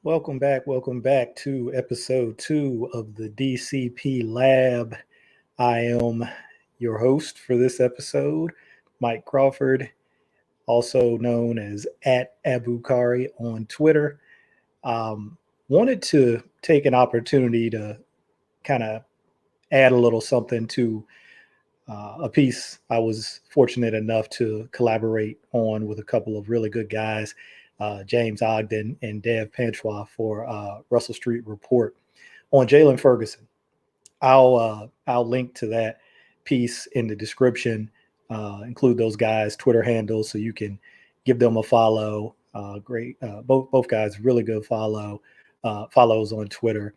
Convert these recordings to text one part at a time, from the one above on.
Welcome back to episode 2 of the DCP Lab. I am your host for this episode, Mike Crawford, also known as at Abukari on Twitter. Wanted to take an opportunity to kind of add a little something to a piece I was fortunate enough to collaborate on with a couple of really good guys, James Ogden and Panchwagh for Russell Street Report on Jaylon Ferguson. I'll link to that piece in the description, include those guys' Twitter handles so you can give them a follow. Both guys really good follows on Twitter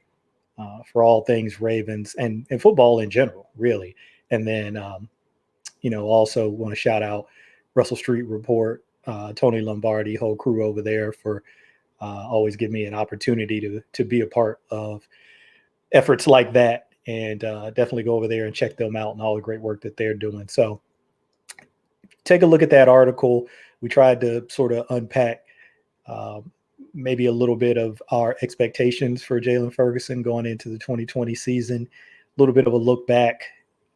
for all things Ravens and football in general, really. And then, also want to shout out Russell Street Report, Tony Lombardi, whole crew over there for always give me an opportunity to be a part of efforts like that. And definitely go over there and check them out and all the great work that they're doing. So take a look at that article. We tried to sort of unpack maybe a little bit of our expectations for Jaylon Ferguson going into the 2020 season, a little bit of a look back.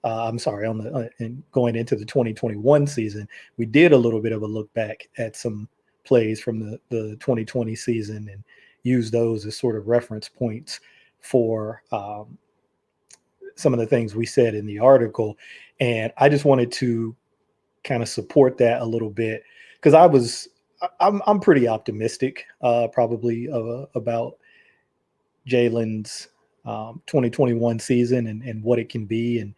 Going into the 2021 season, we did a little bit of a look back at some plays from the 2020 season and use those as sort of reference points for some of the things we said in the article. And I just wanted to kind of support that a little bit because I'm pretty optimistic probably about Jaylon's 2021 season and what it can be and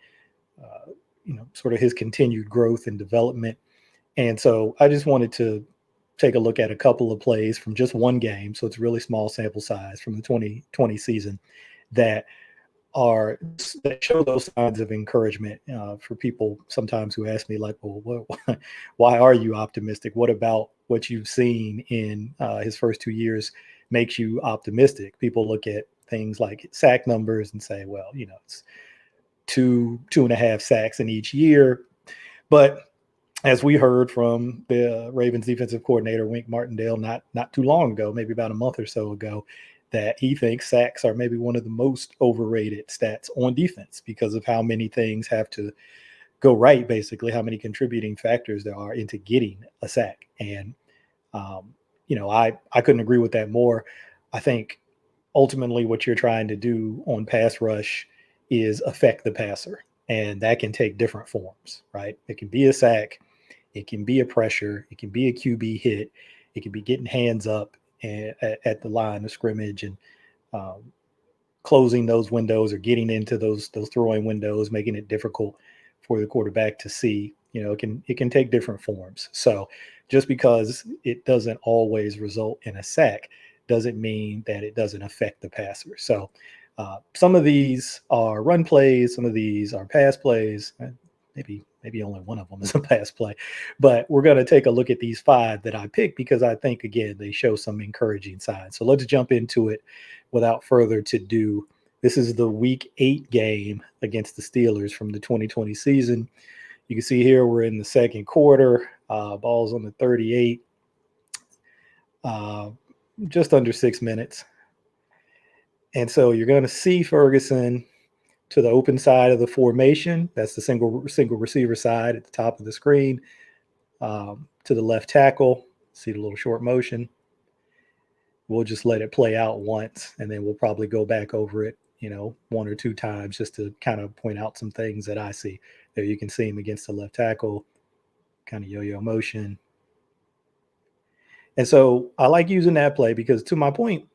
sort of his continued growth and development. And so I just wanted to take a look at a couple of plays from just one game. So it's really small sample size from the 2020 season that show those signs of encouragement for people sometimes who ask me like, well, why are you optimistic? What about what you've seen in his first 2 years makes you optimistic? People look at things like sack numbers and say, well, it's 2.5 sacks in each year. But as we heard from the Ravens defensive coordinator, Wink Martindale, not too long ago, maybe about a month or so ago, that he thinks sacks are maybe one of the most overrated stats on defense because of how many things have to go right, basically, how many contributing factors there are into getting a sack. And, I couldn't agree with that more. I think ultimately what you're trying to do on pass rush is affect the passer. And that can take different forms, right? It can be a sack. It can be a pressure. It can be a QB hit. It can be getting hands up at the line of scrimmage and closing those windows or getting into those throwing windows, making it difficult for the quarterback to see. It can take different forms. So just because it doesn't always result in a sack doesn't mean that it doesn't affect the passer. So some of these are run plays, some of these are pass plays. Maybe only one of them is a pass play, but we're going to take a look at these 5 that I picked because I think, again, they show some encouraging signs. So let's jump into it without further ado. This is the week 8 game against the Steelers from the 2020 season. You can see here we're in the second quarter. Ball's on the 38, just under 6 minutes. And so you're going to see Ferguson to the open side of the formation. That's the single receiver side at the top of the screen. To the left tackle, see the little short motion. We'll just let it play out once, and then we'll probably go back over it, 1 or 2 times just to kind of point out some things that I see. There you can see him against the left tackle, kind of yo-yo motion. And so I like using that play because, to my point,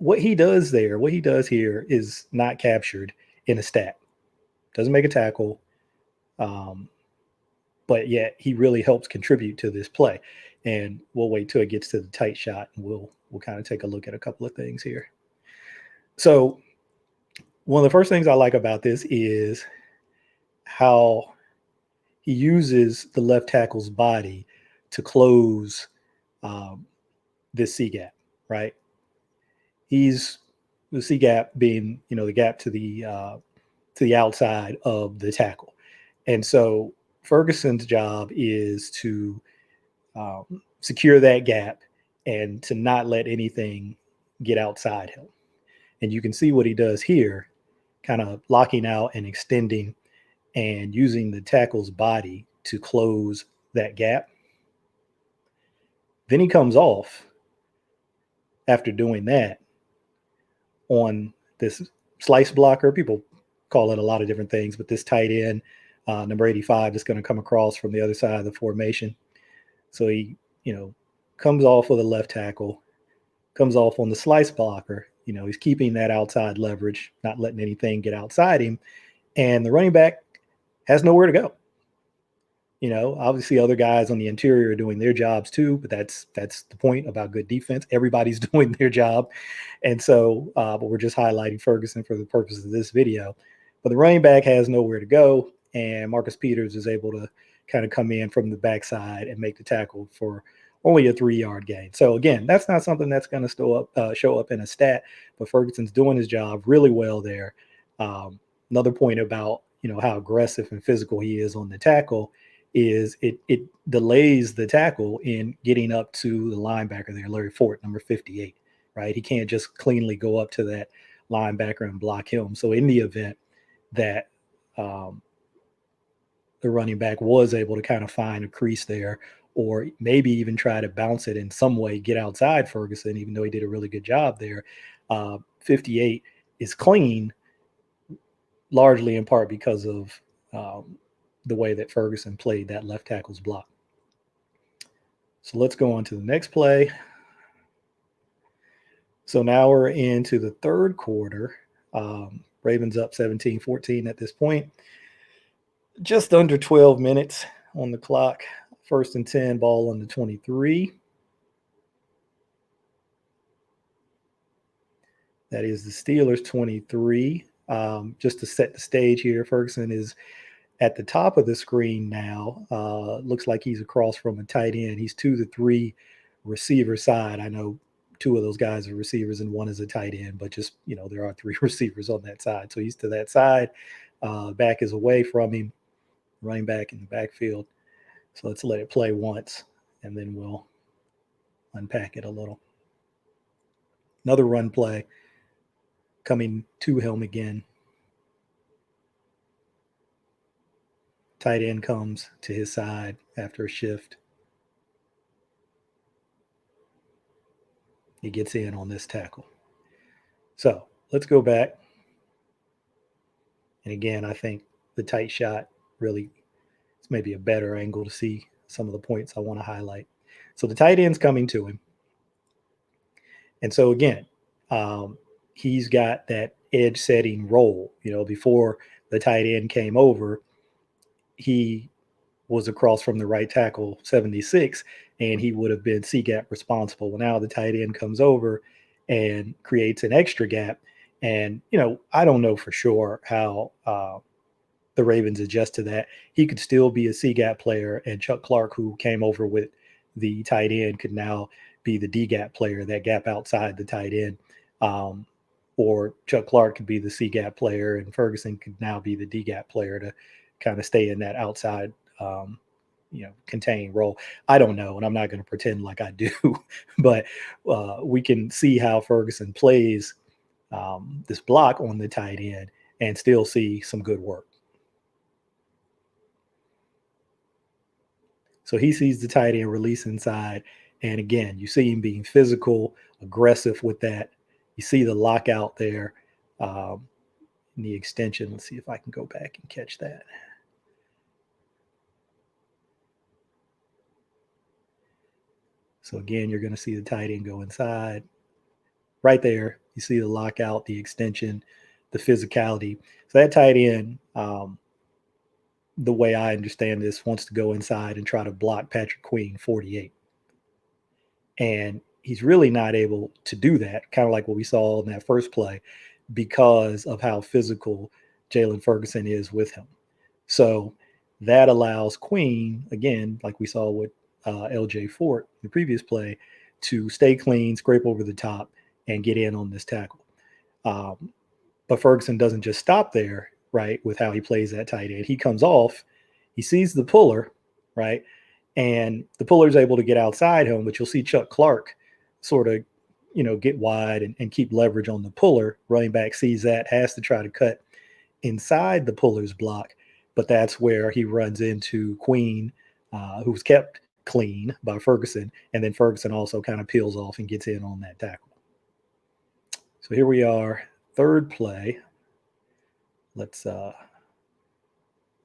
what he does here is not captured in a stat. Doesn't make a tackle, but yet he really helps contribute to this play. And we'll wait till it gets to the tight shot, and we'll kind of take a look at a couple of things here. So one of the first things I like about this is how he uses the left tackle's body to close this C gap, right? He's the C gap being, the gap to the outside of the tackle. And so Ferguson's job is to secure that gap and to not let anything get outside him. And you can see what he does here, kind of locking out and extending and using the tackle's body to close that gap. Then he comes off after doing that on this slice blocker. People call it a lot of different things, but this tight end, number 85, is going to come across from the other side of the formation. So he, comes off with a left tackle, comes off on the slice blocker. He's keeping that outside leverage, not letting anything get outside him. And the running back has nowhere to go. Obviously other guys on the interior are doing their jobs too, but that's the point about good defense. Everybody's doing their job. And so, but we're just highlighting Ferguson for the purpose of this video. But the running back has nowhere to go, and Marcus Peters is able to kind of come in from the backside and make the tackle for only a 3-yard gain. So again, that's not something that's going to show up in a stat, but Ferguson's doing his job really well there. Another point about how aggressive and physical he is on the tackle is it delays the tackle in getting up to the linebacker there, Larry Fort, number 58, right? He can't just cleanly go up to that linebacker and block him. So in the event that the running back was able to kind of find a crease there, or maybe even try to bounce it in some way, get outside Ferguson, even though he did a really good job there, 58 is clean, largely in part because of the way that Ferguson played that left tackle's block. So let's go on to the next play. So now we're into the third quarter. Ravens up 17-14 at this point. Just under 12 minutes on the clock. 1st and 10, ball on the 23. That is the Steelers 23. Just to set the stage here, Ferguson is at the top of the screen now. Looks like he's across from a tight end. He's 2 to 3 receiver side. I know 2 of those guys are receivers and 1 is a tight end, but just, there are 3 receivers on that side. So he's to that side. Back is away from him, running back in the backfield. So let's let it play once, and then we'll unpack it a little. Another run play coming to him again. Tight end comes to his side after a shift. He gets in on this tackle. So let's go back. And again, I think the tight shot really is maybe a better angle to see some of the points I want to highlight. So the tight end's coming to him. And so again, he's got that edge setting role. Before the tight end came over, he was across from the right tackle, 76, and he would have been C-gap responsible. Well, now the tight end comes over and creates an extra gap. And, I don't know for sure how the Ravens adjust to that. He could still be a C-gap player, and Chuck Clark, who came over with the tight end, could now be the D-gap player, that gap outside the tight end. Or Chuck Clark could be the C-gap player, and Ferguson could now be the D-gap player to kind of stay in that outside, contained role. I don't know, and I'm not going to pretend like I do, but we can see how Ferguson plays this block on the tight end and still see some good work. So he sees the tight end release inside, and again, you see him being physical, aggressive with that. You see the lockout there in the extension. Let's see if I can go back and catch that. So again, you're going to see the tight end go inside. Right there, you see the lockout, the extension, the physicality. So that tight end, the way I understand this, wants to go inside and try to block Patrick Queen, 48. And he's really not able to do that, kind of like what we saw in that first play, because of how physical Jaylon Ferguson is with him. So that allows Queen, again, like we saw with LJ Fort, the previous play, to stay clean, scrape over the top, and get in on this tackle. But Ferguson doesn't just stop there, right, with how he plays that tight end. He comes off, he sees the puller, right, and the puller's able to get outside him, but you'll see Chuck Clark sort of get wide and keep leverage on the puller. Running back sees that, has to try to cut inside the puller's block, but that's where he runs into Queen, who's kept clean by Ferguson, and then Ferguson also kind of peels off and gets in on that tackle. So here we are, third play. Let's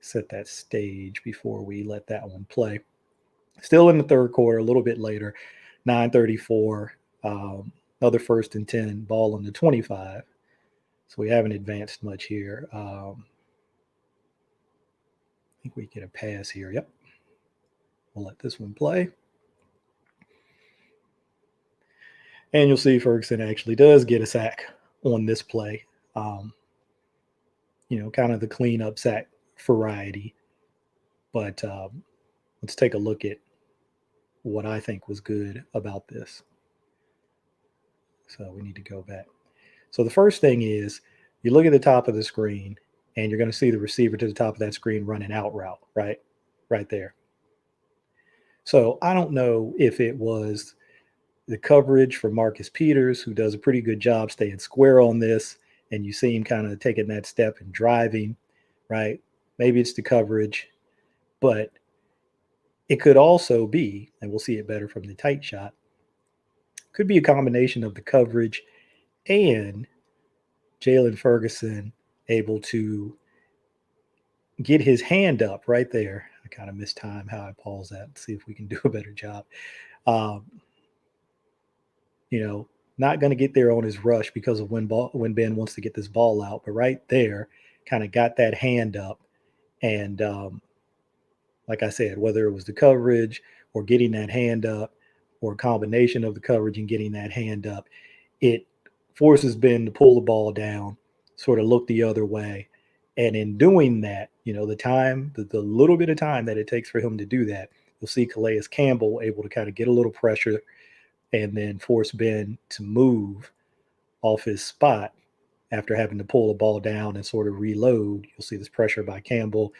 set that stage before we let that one play. Still in the third quarter, a little bit later, 9:34, another 1st and 10, ball on the 25. So we haven't advanced much here. I think we get a pass here. Yep. We'll let this one play. And you'll see Ferguson actually does get a sack on this play. Kind of the cleanup sack variety. But let's take a look at what I think was good about this. So we need to go back. So the first thing is you look at the top of the screen and you're going to see the receiver to the top of that screen running out route, right? Right there. So I don't know if it was the coverage for Marcus Peters, who does a pretty good job staying square on this, and you see him kind of taking that step and driving, right? Maybe it's the coverage, but it could also be, and we'll see it better from the tight shot, could be a combination of the coverage and Jaylon Ferguson able to get his hand up right there. I kind of missed time how I pause that and see if we can do a better job. Not going to get there on his rush because of when Ben wants to get this ball out, but right there kind of got that hand up. And like I said, whether it was the coverage or getting that hand up or a combination of the coverage and getting that hand up, it forces Ben to pull the ball down, sort of look the other way. And in doing that, the little bit of time that it takes for him to do that, you'll see Calais Campbell able to kind of get a little pressure and then force Ben to move off his spot after having to pull the ball down and sort of reload. You'll see this pressure by Campbell.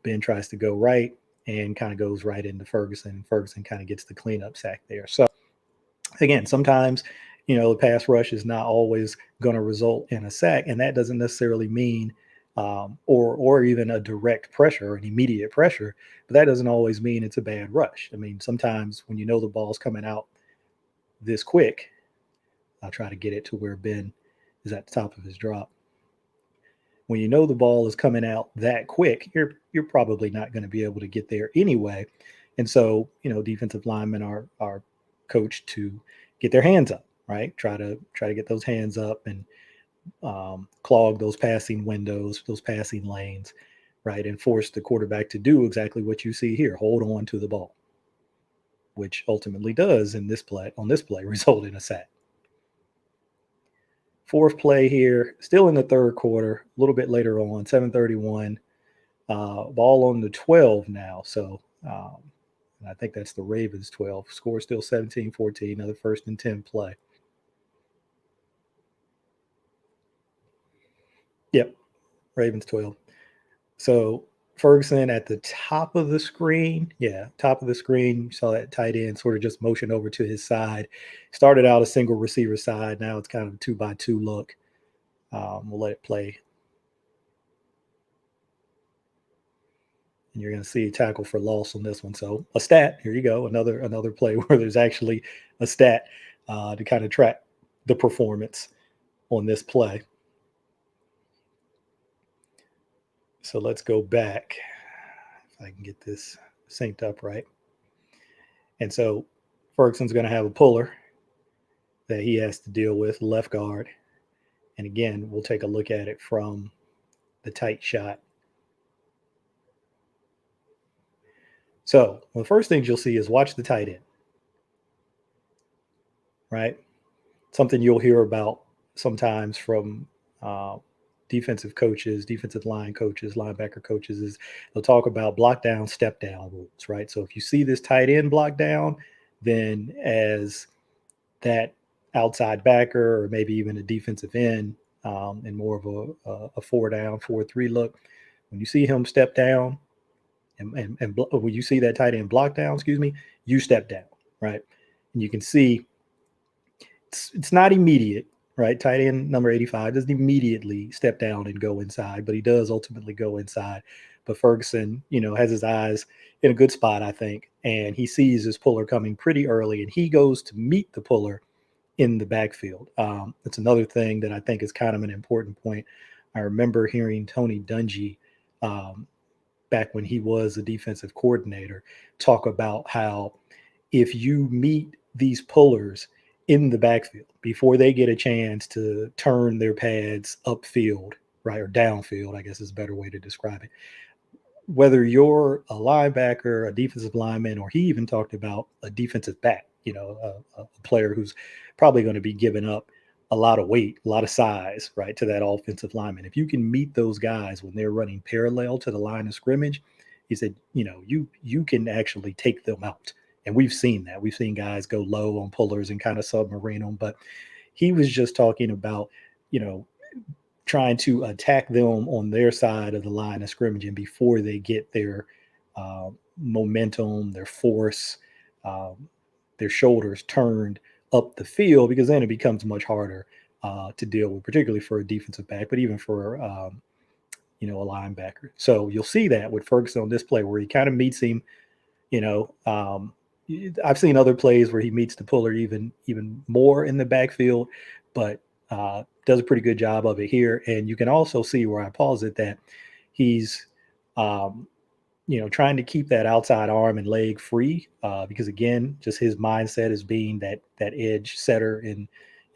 Ben tries to go right and kind of goes right into Ferguson. Ferguson kind of gets the cleanup sack there. So again, sometimes, the pass rush is not always going to result in a sack, and that doesn't necessarily mean or even a direct pressure, an immediate pressure, but that doesn't always mean it's a bad rush. I mean, sometimes when the ball's coming out this quick, I'll try to get it to where Ben is at the top of his drop. When the ball is coming out that quick, you're probably not going to be able to get there anyway. And so, defensive linemen are coached to get their hands up, right? Try to get those hands up and clog those passing windows, those passing lanes, right? And force the quarterback to do exactly what you see here, hold on to the ball, which ultimately does on this play result in a sack. Fourth play here, still in the third quarter, a little bit later on, 7:31, ball on the 12 now. So I think that's the Ravens 12. Score still 17-14, another 1st and 10 play. Yep, Ravens 12. So Ferguson at the top of the screen. Yeah, top of the screen. You saw that tight end sort of just motion over to his side. Started out a single receiver side. Now it's kind of a 2-by-2 look. We'll let it play. And you're going to see a tackle for loss on this one. So a stat. Here you go. Another play where there's actually a stat to kind of track the performance on this play. So let's go back, if I can get this synced up right. And so Ferguson's going to have a puller that he has to deal with, left guard. And again, we'll take a look at it from the tight shot. So one of the first things you'll see is watch the tight end, right? Something you'll hear about sometimes from defensive coaches, defensive line coaches, linebacker coaches, is they'll talk about block down, step down rules, right? So if you see this tight end block down, then as that outside backer or maybe even a defensive end in more of a 4-down, 4-3 look, when you see him step down and when you see that tight end block down, you step down, right? And you can see it's not immediate, right? Tight end number 85 doesn't immediately step down and go inside, but he does ultimately go inside. But Ferguson, has his eyes in a good spot, I think, and he sees his puller coming pretty early, and he goes to meet the puller in the backfield. That's another thing that I think is kind of an important point. I remember hearing Tony Dungy, back when he was a defensive coordinator, talk about how if you meet these pullers in the backfield before they get a chance to turn their pads upfield, right, or downfield, I guess is a better way to describe it. Whether you're a linebacker, a defensive lineman, or he even talked about a defensive back, a player who's probably going to be giving up a lot of weight, a lot of size, right, to that offensive lineman. If you can meet those guys when they're running parallel to the line of scrimmage, he said, you can actually take them out. And we've seen that. We've seen guys go low on pullers and kind of submarine them. But he was just talking about, trying to attack them on their side of the line of scrimmage, and before they get their momentum, their force, their shoulders turned up the field, because then it becomes much harder to deal with, particularly for a defensive back, but even for a linebacker. So you'll see that with Ferguson on this play where he kind of meets him. I've seen other plays where he meets the puller even more in the backfield, but does a pretty good job of it here. And you can also see where I pause it that he's trying to keep that outside arm and leg free, because again, just his mindset is being that edge setter in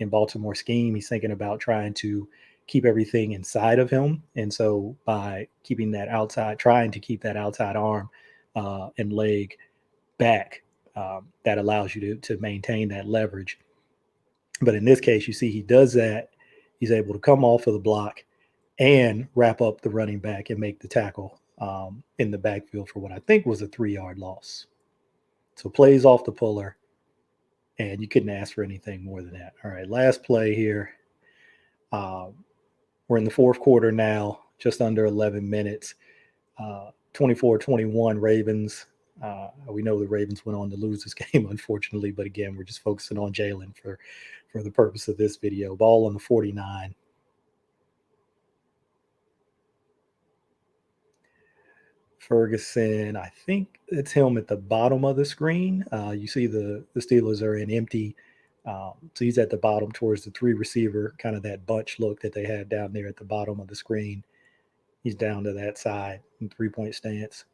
Baltimore scheme. He's thinking about trying to keep everything inside of him, and so by trying to keep that outside arm and leg back, that allows you to maintain that leverage. But in this case, you see he does that. He's able to come off of the block and wrap up the running back and make the tackle in the backfield for what I think was a 3-yard loss. So plays off the puller, and you couldn't ask for anything more than that. All right, last play here. We're in the fourth quarter now, just under 11 minutes. 24-21 Ravens. We know the Ravens went on to lose this game, unfortunately, but again, we're just focusing on Jaylon for the purpose of this video. Ball on the 49. Ferguson, I think it's him at the bottom of the screen. You see the Steelers are in empty. So he's at the bottom towards the 3 receiver, kind of that bunch look that they had down there at the bottom of the screen. He's down to that side in 3-point stance.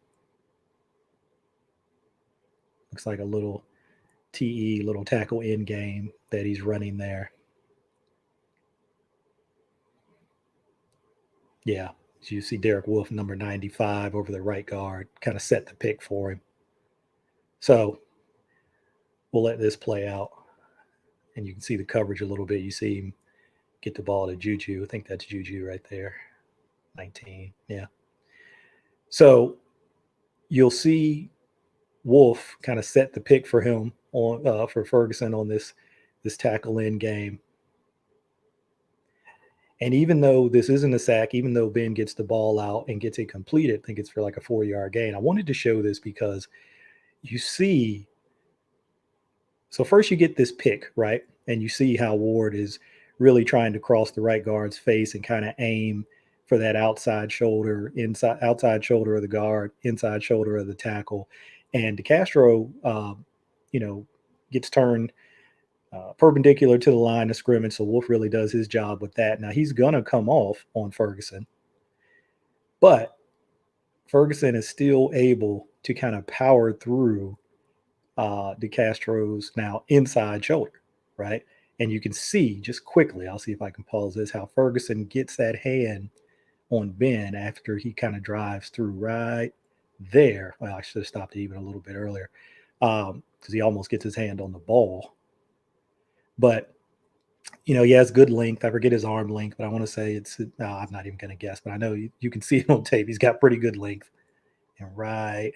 Looks like a little little tackle in game that he's running there. Yeah. So you see Derek Wolfe, number 95, over the right guard, kind of set the pick for him. So we'll let this play out. And you can see the coverage a little bit. You see him get the ball to Juju. I think that's Juju right there. 19. Yeah. So you'll see Wolfe kind of set the pick for him for Ferguson on this tackle in game. And even though this isn't a sack, even though Ben gets the ball out and gets it completed, I think it's for like a 4-yard gain. I wanted to show this because you see, so first you get this pick, right? And you see how Ward is really trying to cross the right guard's face and kind of aim for that outside shoulder of the guard, inside shoulder of the tackle. And DeCastro, gets turned perpendicular to the line of scrimmage, so Wolfe really does his job with that. Now, he's going to come off on Ferguson, but Ferguson is still able to kind of power through DeCastro's now inside shoulder, right? And you can see just quickly, I'll see if I can pause this, how Ferguson gets that hand on Ben after he kind of drives through right there. Well, I should have stopped it even a little bit earlier because he almost gets his hand on the ball. But, he has good length. I forget his arm length, but I want to say I'm not even going to guess, but I know you can see it on tape. He's got pretty good length. And right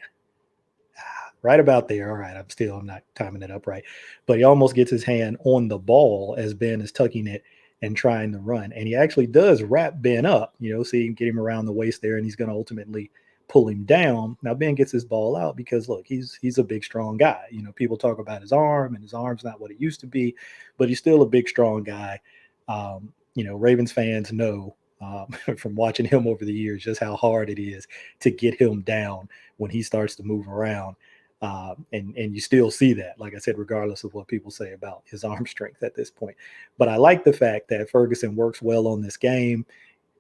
about there. All right, I'm not timing it up right. But he almost gets his hand on the ball as Ben is tucking it and trying to run. And he actually does wrap Ben up, see him get him around the waist there, and he's going to ultimately pull him down. Now Ben gets his ball out because look, he's a big strong guy. People talk about his arm, and his arm's not what it used to be, but he's still a big strong guy. Ravens fans know from watching him over the years just how hard it is to get him down when he starts to move around. And you still see that, like I said, regardless of what people say about his arm strength at this point. But I like the fact that Ferguson works well on this game,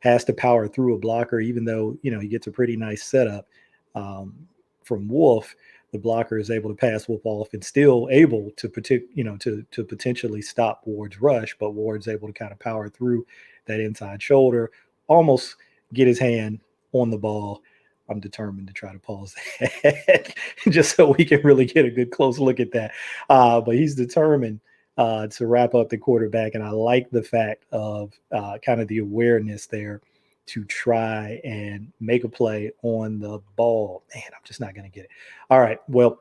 has to power through a blocker, even though he gets a pretty nice setup from Wolf. The blocker is able to pass Wolf off and still able to to potentially stop Ward's rush, but Ward's able to kind of power through that inside shoulder, almost get his hand on the ball. I'm determined to try to pause that just so we can really get a good close look at that. But he's determined to wrap up the quarterback, and I like the fact of kind of the awareness there to try and make a play on the ball. Man, I'm just not going to get it. All right. Well,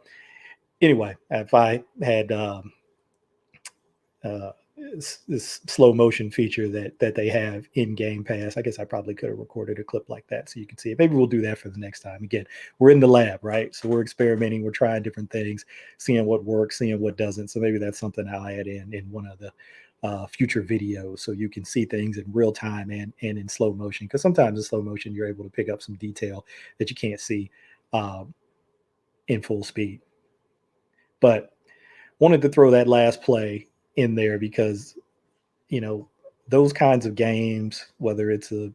anyway, if I had this slow motion feature that they have in Game Pass, I guess I probably could have recorded a clip like that so you can see it. Maybe we'll do that for the next time. Again, we're in the lab, right? So we're experimenting, we're trying different things, seeing what works, seeing what doesn't. So maybe that's something I'll add in one of the future videos so you can see things in real time and in slow motion, because sometimes in slow motion you're able to pick up some detail that you can't see in full speed. But wanted to throw that last play in there because those kinds of games, whether it's a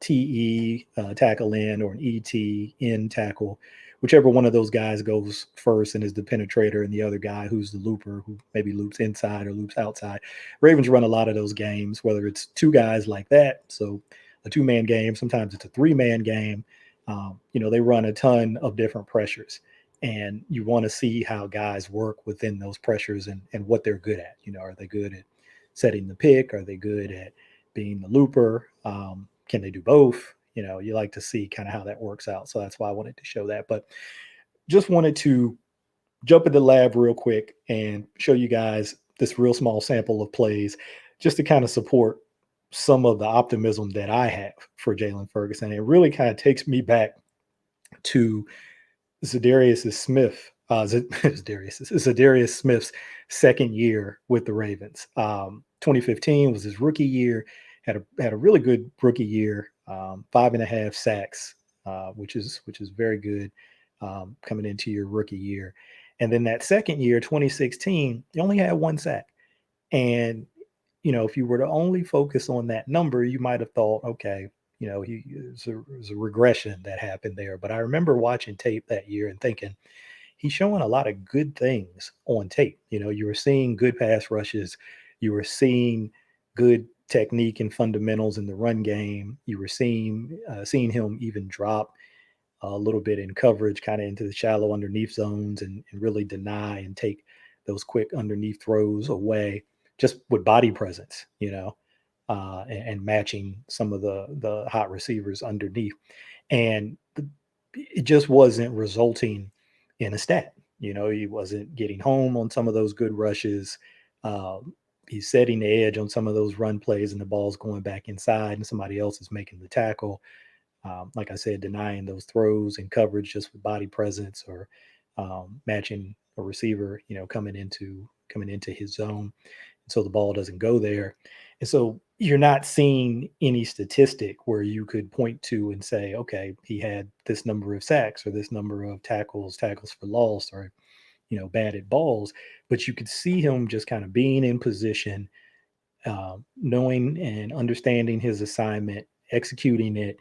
TE tackle in or an ET in tackle, whichever one of those guys goes first and is the penetrator, and the other guy who's the looper who maybe loops inside or loops outside. Ravens run a lot of those games, whether it's two guys like that, so a two-man game, sometimes it's a three-man game. They run a ton of different pressures, and you want to see how guys work within those pressures and what they're good at. Are they good at setting the pick? Are they good at being the looper? Can they do both? You like to see kind of how that works out. So that's why I wanted to show that. But just wanted to jump into the lab real quick and show you guys this real small sample of plays just to kind of support some of the optimism that I have for Jaylon Ferguson. It really kind of takes me back to Zadarius Smith's second year with the Ravens. 2015 was his rookie year. Had a really good rookie year. 5.5 sacks, which is very good coming into your rookie year. And then that second year, 2016, he only had 1 sack. And if you were to only focus on that number, you might have thought, okay, there's a regression that happened there. But I remember watching tape that year and thinking, he's showing a lot of good things on tape. You were seeing good pass rushes. You were seeing good technique and fundamentals in the run game. You were seeing him even drop a little bit in coverage, kind of into the shallow underneath zones and really deny and take those quick underneath throws away just with body presence, and matching some of the hot receivers underneath. And it just wasn't resulting in a stat. He wasn't getting home on some of those good rushes. He's setting the edge on some of those run plays, and the ball's going back inside, and somebody else is making the tackle. Like I said, denying those throws and coverage just with body presence or matching a receiver, coming into his zone. And so the ball doesn't go there. And so you're not seeing any statistic where you could point to and say, okay, he had this number of sacks or this number of tackles for loss, or, batted balls. But you could see him just kind of being in position, knowing and understanding his assignment, executing it,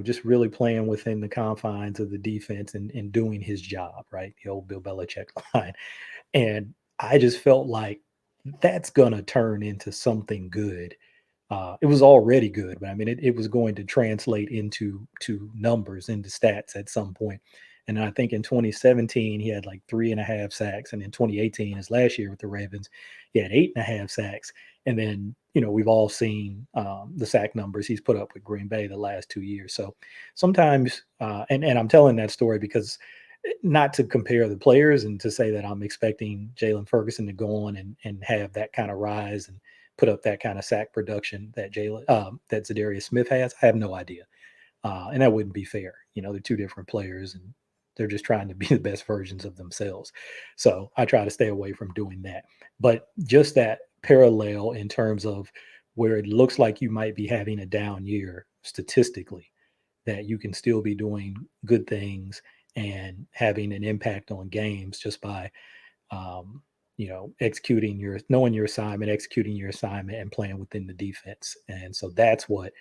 just really playing within the confines of the defense and doing his job, right? The old Bill Belichick line. And I just felt like that's going to turn into something good. It was already good, but I mean, it was going to translate into numbers, into stats at some point. And I think in 2017, he had like 3.5 sacks. And in 2018, his last year with the Ravens, he had 8.5 sacks. And then, we've all seen the sack numbers he's put up with Green Bay the last 2 years. So sometimes, and I'm telling that story because not to compare the players and to say that I'm expecting Jaylon Ferguson to go on and have that kind of rise and put up that kind of sack production that Zadarius Smith has. I have no idea. And that wouldn't be fair. They're two different players, and they're just trying to be the best versions of themselves. So I try to stay away from doing that. But just that parallel in terms of where it looks like you might be having a down year statistically, that you can still be doing good things and having an impact on games just by um, knowing your assignment, executing your assignment, and playing within the defense. And so that's what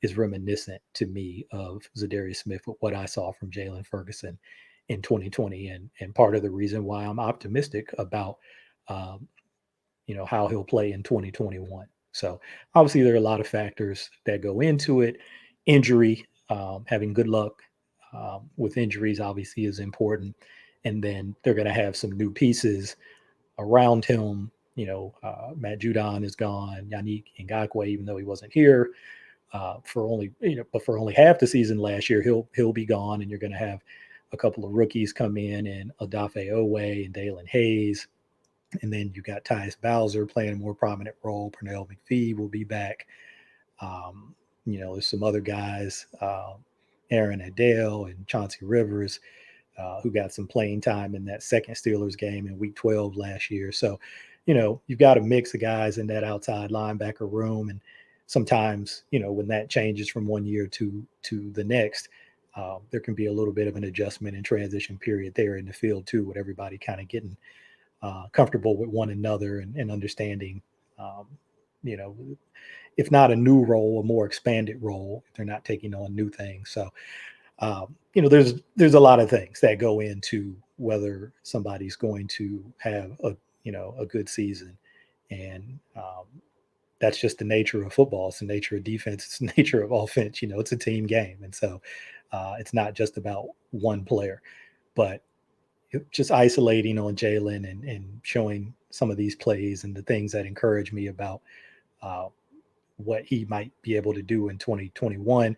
is reminiscent to me of Zadarius Smith with what I saw from Jaylon Ferguson in 2020, and part of the reason why I'm optimistic about um, how he'll play in 2021. So obviously there are a lot of factors that go into it. Injury, having good luck with injuries obviously is important, and then they're going to have some new pieces around him. Matt Judon is gone. Yannick Ngakoue, even though he wasn't here for only half the season last year, he'll be gone, and you're going to have a couple of rookies come in, and Odafe Owe and Dalen Hayes, and then you got Tyus Bowser playing a more prominent role. Pernell McPhee will be back. There's some other guys, Aaron Adele and Chauncey Rivers, who got some playing time in that second Steelers game in Week 12 last year. So, you've got a mix of guys in that outside linebacker room, and sometimes, when that changes from one year to the next, there can be a little bit of an adjustment and transition period there in the field too, with everybody kind of getting comfortable with one another and understanding, um, you know, if not a new role, a more expanded role, if they're not taking on new things. So, there's a lot of things that go into whether somebody's going to have a good season, and that's just the nature of football. It's the nature of defense. It's the nature of offense. It's a team game, and so it's not just about one player, but just isolating on Jaylon and showing some of these plays and the things that encourage me about uh, what he might be able to do in 2021.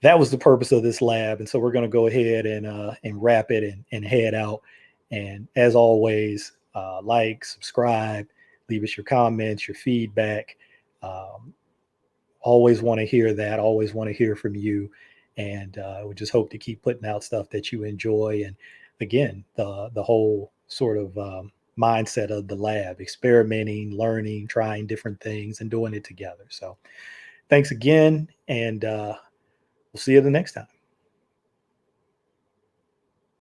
That was the purpose of this lab. And so we're going to go ahead and wrap it and head out. And as always, like, subscribe, leave us your comments, your feedback. Um, Always want to hear that. Always want to hear from you. And we just hope to keep putting out stuff that you enjoy. And again, the whole sort of mindset of the lab, experimenting, learning, trying different things, and doing it together. So thanks again, and we'll see you the next time.